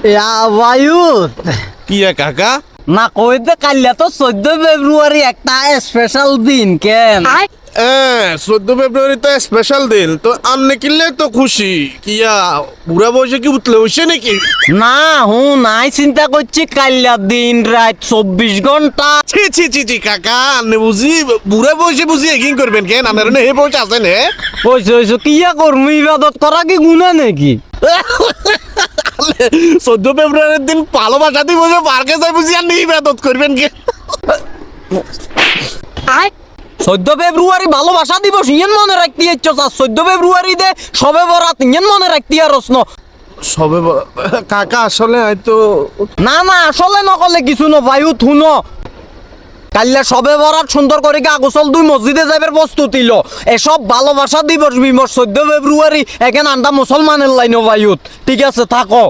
বায়ুত কি কাকা? না কইতে কাইলা তো 14 ফেব্রুয়ারি একটা স্পেশাল দিন কেন 14 ফেব্রুয়ারি তো স্পেশাল দিন, তো আমনে কিনলে তো খুশি কিয়া বুড়া বয়সে কি উতলে হইছে নাকি? না নাই চিন্তা করছি কাইলা দিন রাত 24 ঘন্টা। ছি ছি ছি ছি কাকা, আপনি বুঝি বুড়া বয়সে বুঝি এগিং করবেন কেন? আপনার না হে বয়স আছেন হে? কইছো কিয়া করমু, ইবাদত করা কি গুনাহ নাকি? 14 ফেব্রুয়ারির দিন ভালোবাসা দিবসে পার্কে যাই বুঝি আপনি ইবাদত করবেন কে? 14 ফেব্রুয়ারি ভালোবাসা দিবস ইয়েন মনে রাখতে ইচ্ছো, 14 ফেব্রুয়ারি দে সবে বরাত ইয়েন মনে রাখতে আর রসন। সবে কাকা আসলে হয়তো না আসলে নকলে কিছু ন ভাই, থুনো কাল্লা সবে বরাত সুন্দর করে আগোচল দুই মসজিদে যাইবার প্রস্তুতি লো। এসব ভালোবাসা দিবস বিমর্ষ 14 ফেব্রুয়ারি এখানে আন্ডা মুসলমানের লাইন ভাইউত। ঠিক আছে থাকো।